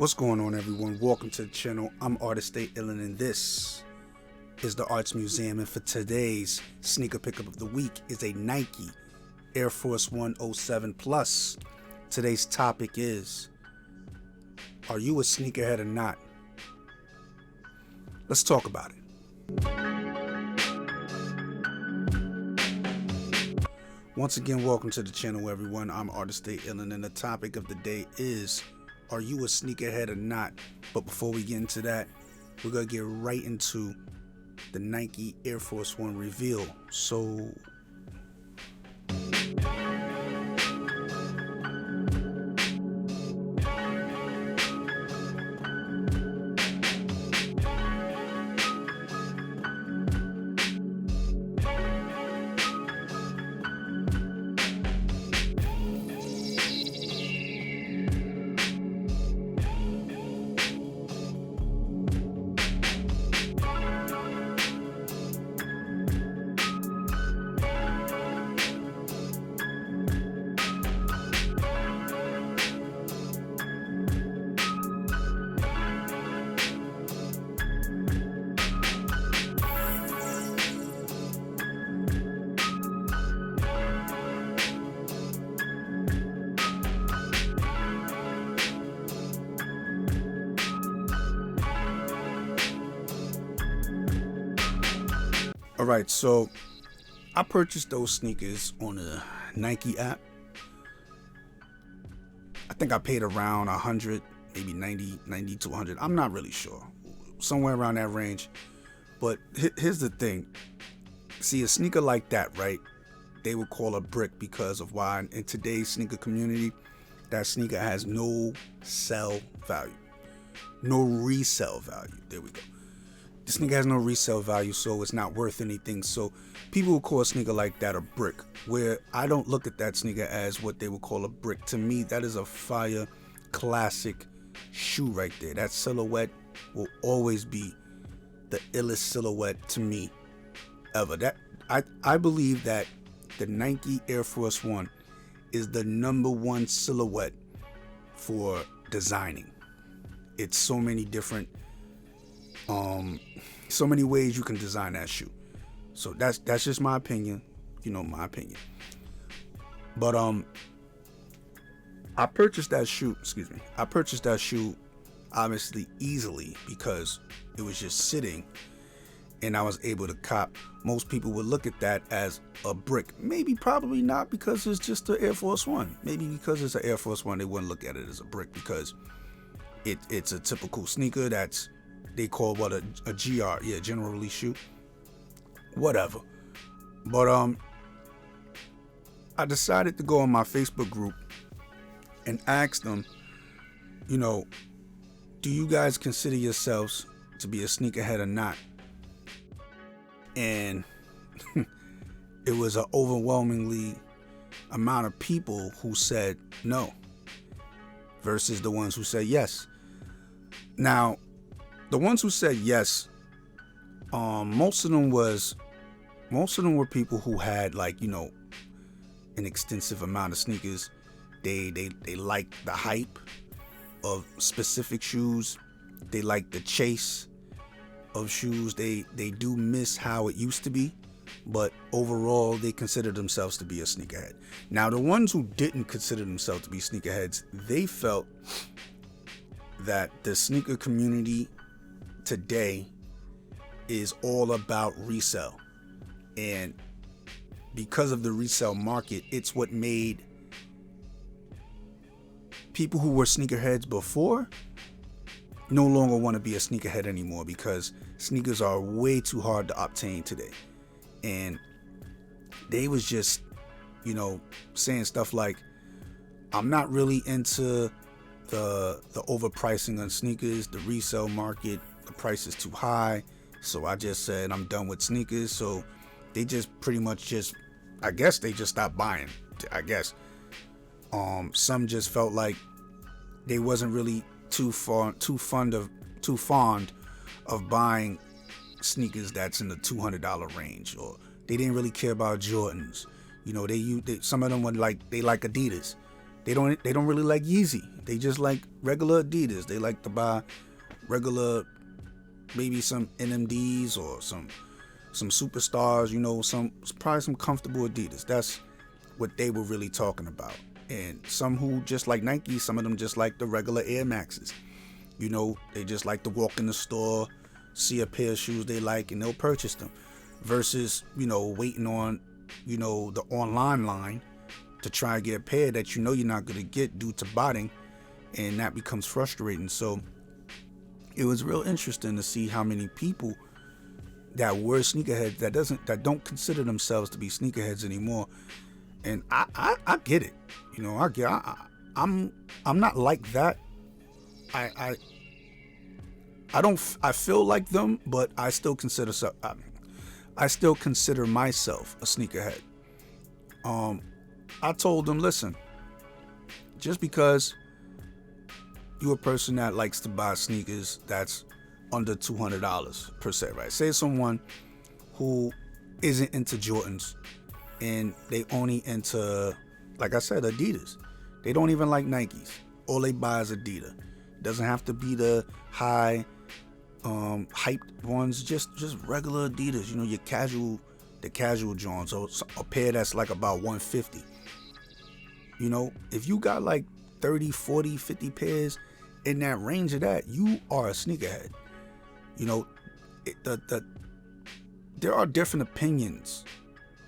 What's going on, everyone? Welcome to the channel. I'm Artist Stay Illin, and this is the Arts Museum. And for today's sneaker pickup of the week is a Nike Air Force 1 07 Plus. Today's topic is, are you a sneakerhead or not? Let's talk about it. Once again, welcome to the channel, everyone. I'm Artist Stay Illin, and the topic of the day is, are you a sneakerhead or not? But before we get into that, we're gonna get right into the Nike Air Force 1 reveal. So alright, so I purchased those sneakers on the Nike app. I think I paid around 100, maybe 90 to 100. I'm not really sure. Somewhere around that range. But here's the thing. See, a sneaker like that, right? They would call a brick because of why in today's sneaker community, that sneaker has no sell value. No resale value. There we go. The sneaker has no resale value, so it's not worth anything. So people will call a sneaker like that a brick, where I don't look at that sneaker as what they would call a brick. To me, that is a fire classic shoe right there. That silhouette will always be the illest silhouette to me ever. That I believe that the Nike Air Force 1 is the #1 silhouette for designing. It's so many different so many ways you can design that shoe. So that's just my opinion, my opinion. But I purchased that shoe obviously easily because it was just sitting and I was able to cop. Most people would look at that as a brick. Maybe, probably not, because it's just the Air Force 1. Maybe because it's an Air Force 1, they wouldn't look at it as a brick because it's a typical sneaker that's they call what a GR, yeah, general release shoe, whatever. But I decided to go on my Facebook group and ask them, do you guys consider yourselves to be a sneakerhead or not? And it was an overwhelmingly amount of people who said no versus the ones who said yes. Now, the ones who said yes, most of them were people who had, like, an extensive amount of sneakers. They like the hype of specific shoes. They like the chase of shoes. They do miss how it used to be, but overall they consider themselves to be a sneakerhead. Now, the ones who didn't consider themselves to be sneakerheads, they felt that the sneaker community today is all about resale, and because of the resale market, it's what made people who were sneakerheads before no longer want to be a sneakerhead anymore, because sneakers are way too hard to obtain today. And they was just saying stuff like, I'm not really into the overpricing on sneakers, the resale market, the price is too high, so I just said I'm done with sneakers. So they just pretty much I guess they just stopped buying. I guess some just felt like they wasn't really too fond of buying sneakers that's in the $200 range, or they didn't really care about Jordans. Some of them were like, they like Adidas. They don't really like Yeezy. They just like regular Adidas. They like to buy regular, maybe some NMDs or some superstars, probably some comfortable Adidas. That's what they were really talking about. And some who just like Nike, some of them just like the regular Air Maxes. They just like to walk in the store, see a pair of shoes they like, and they'll purchase them. Versus, waiting on, the online line to try and get a pair that you're not going to get due to botting, and that becomes frustrating. So it was real interesting to see how many people that were sneakerheads that don't consider themselves to be sneakerheads anymore. And I get it. I'm not like that. I feel like them, but I still consider myself a sneakerhead. I told them, listen, just because you're a person that likes to buy sneakers that's under $200 per se, right? Say someone who isn't into Jordans and they only into, like I said, Adidas. They don't even like Nikes. All they buy is Adidas. Doesn't have to be the high hyped ones, just regular Adidas, the casual Johns, or a pair that's like about $150. If you got like 30, 40, 50 pairs in that range of that, you are a sneakerhead. There are different opinions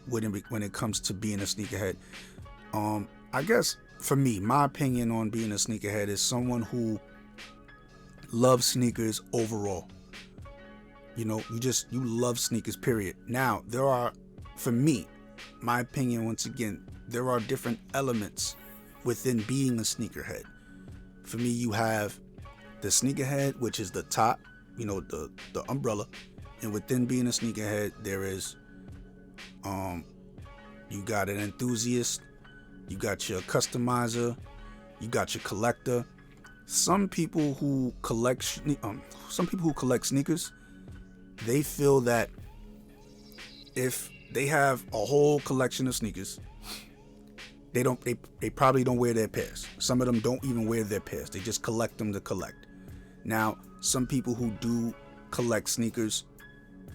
when it comes to being a sneakerhead. I guess for me, my opinion on being a sneakerhead is someone who loves sneakers overall. You love sneakers, period. Now, for me, my opinion, once again, there are different elements within being a sneakerhead. For me, you have the sneakerhead, which is the top, the umbrella. And within being a sneakerhead, there is, you got an enthusiast, you got your customizer, you got your collector. Some people who collect sneakers, they feel that if they have a whole collection of sneakers, they probably don't wear their pairs. Some of them don't even wear their pairs. They just collect them to collect. Now, some people who do collect sneakers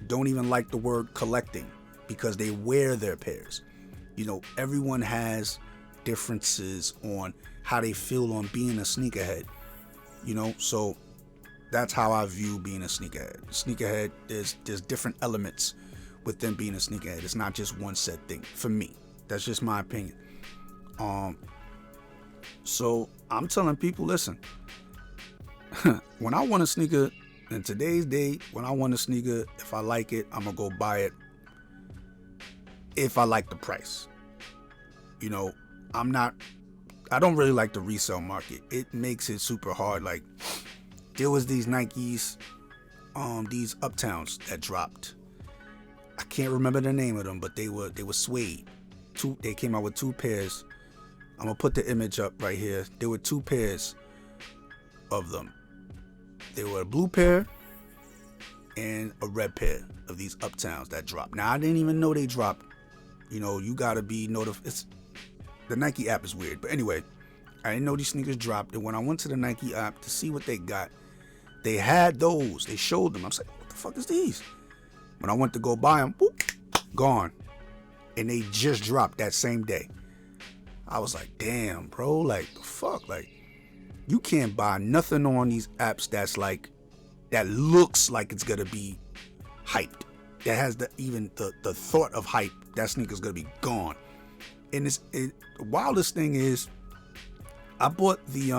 don't even like the word collecting because they wear their pairs. Everyone has differences on how they feel on being a sneakerhead. So that's how I view being a sneakerhead. Sneakerhead, there's different elements within being a sneakerhead. It's not just one set thing. For me, that's just my opinion. So I'm telling people, listen, when I want a sneaker in today's day, when I want a sneaker, if I like it, I'm gonna go buy it. If I like the price, I don't really like the resale market. It makes it super hard. Like, there was these Nikes, these Uptowns that dropped. I can't remember the name of them, but they were suede. They came out with two pairs. I'm gonna put the image up right here. There were two pairs of them. There were a blue pair and a red pair of these Uptowns that dropped. Now, I didn't even know they dropped. You gotta be notified. The Nike app is weird, but anyway, I didn't know these sneakers dropped. And when I went to the Nike app to see what they got, they had those. They showed them. I was like, what the fuck is these? When I went to go buy them, whoop, gone. And they just dropped that same day. I was like, damn, bro, like, the fuck? Like, you can't buy nothing on these apps that looks like it's gonna be hyped. That has the thought of hype. That sneaker's gonna be gone. And the wildest thing is, I bought the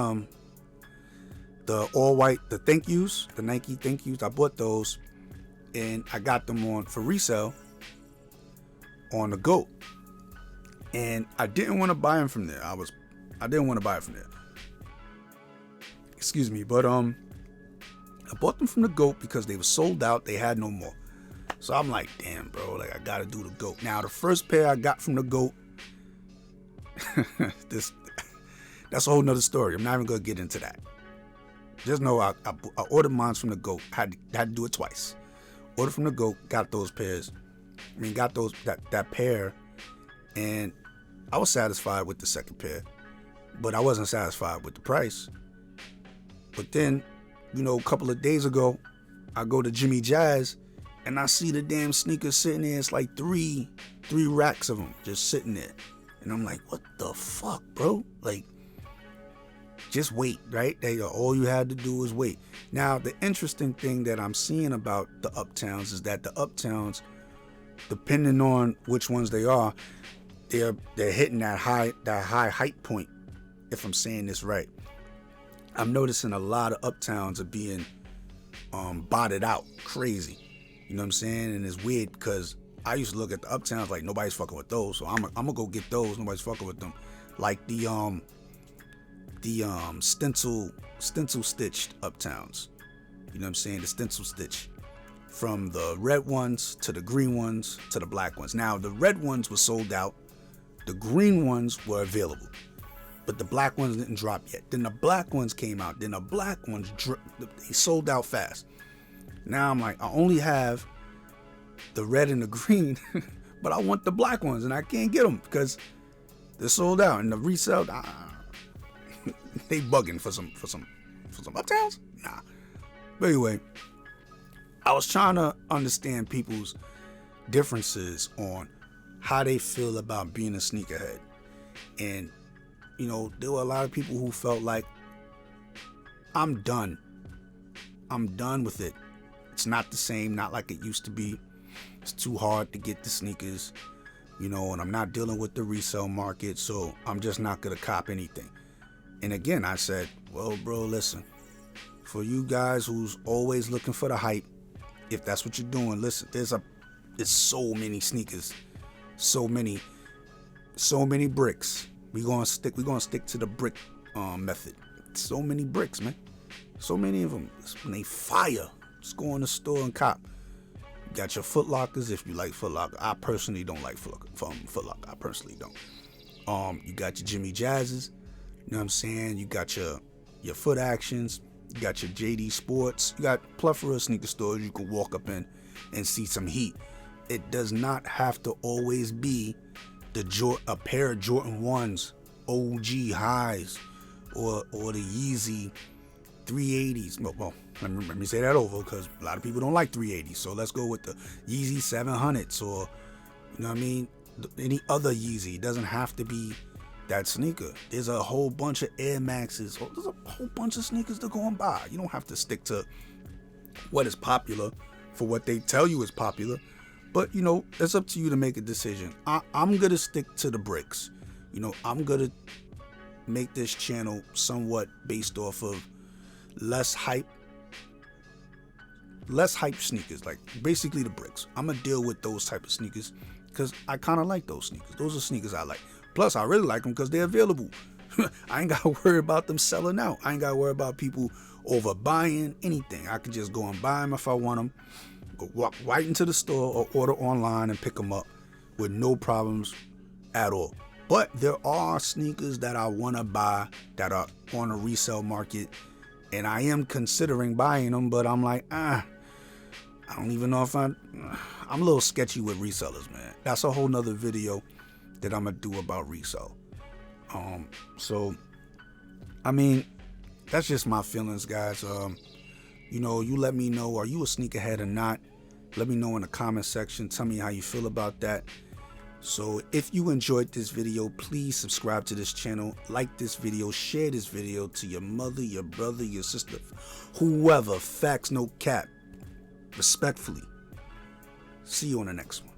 all white, the thank yous, the Nike thank yous. I bought those, and I got them for resale on the GOAT. And I didn't want to buy them from there. I didn't want to buy it from there. Excuse me, but I bought them from the GOAT because they were sold out. They had no more. So I'm like, damn, bro, like, I gotta do the GOAT. Now, the first pair I got from the GOAT, that's a whole nother story. I'm not even gonna get into that. Just know I ordered mine from the GOAT. Had to do it twice. Ordered from the GOAT, got those pairs. Got that pair, and I was satisfied with the second pair. but I wasn't satisfied with the price. But then, a couple of days ago, I go to Jimmy Jazz and I see the damn sneakers sitting there. It's like three racks of them just sitting there. And I'm like, what the fuck, bro? Like, just wait, right? All you had to do was wait. Now, the interesting thing that I'm seeing about the Uptowns is that the Uptowns, depending on which ones they are, they're hitting that high height point, if I'm saying this right. I'm noticing a lot of Uptowns are being botted out crazy. You know what I'm saying? And it's weird because I used to look at the Uptowns like nobody's fucking with those, so I'm gonna go get those. Nobody's fucking with them. Like the stencil stitched Uptowns. You know what I'm saying? The stencil stitch. From the red ones to the green ones to the black ones. Now, the red ones were sold out. The green ones were available. But the black ones didn't drop yet. Then the black ones came out. Then the black ones, they sold out fast. Now I'm like, I only have the red and the green, but I want the black ones, and I can't get them because they're sold out. And the resale, they bugging for some Uptowns? Nah. But anyway, I was trying to understand people's differences on how they feel about being a sneakerhead. And, there were a lot of people who felt like, I'm done. I'm done with it. It's not the same, not like it used to be. It's too hard to get the sneakers, and I'm not dealing with the resale market, so I'm just not going to cop anything. And again, I said, well, bro, listen, for you guys who's always looking for the hype, if that's what you're doing, listen, there's so many sneakers, so many bricks. We're gonna stick to the brick method. So many bricks, man. So many of them. When they fire, just go in the store and cop. You got your Foot Lockers if you like Foot Locker. I personally don't like Foot Locker. I personally don't. You got your Jimmy Jazzes. You know what I'm saying? You got your Foot Actions. You got your JD Sports. You got a plethora of sneaker stores you can walk up in and see some heat. It does not have to always be a pair of Jordan 1s, OG highs, or the Yeezy 380s. Well, let me say that over because a lot of people don't like 380s. So let's go with the Yeezy 700s or, you know what I mean, any other Yeezy. It doesn't have to be that sneaker. There's a whole bunch of Air Maxes. There's a whole bunch of sneakers to go and buy. You don't have to stick to what is popular for what they tell you is popular. But, it's up to you to make a decision. I'm going to stick to the bricks. I'm going to make this channel somewhat based off of less hype sneakers, like basically the bricks. I'm going to deal with those type of sneakers because I kind of like those sneakers. Those are sneakers I like. Plus, I really like them because they're available. I ain't got to worry about them selling out. I ain't got to worry about people overbuying anything. I can just go and buy them if I want them. Walk right into the store or order online and pick them up with no problems at all. But there are sneakers that I want to buy that are on a resale market, and I am considering buying them, but I'm like, I don't even know if I'm a little sketchy with resellers, man. That's a whole nother video that I'm gonna do about resale. So I mean, that's just my feelings, guys. You let me know, are you a sneakerhead or not? Let me know in the comment section. Tell me how you feel about that. So if you enjoyed this video, please subscribe to this channel, like this video, share this video to your mother, your brother, your sister, whoever. Facts, no cap. Respectfully. See you on the next one.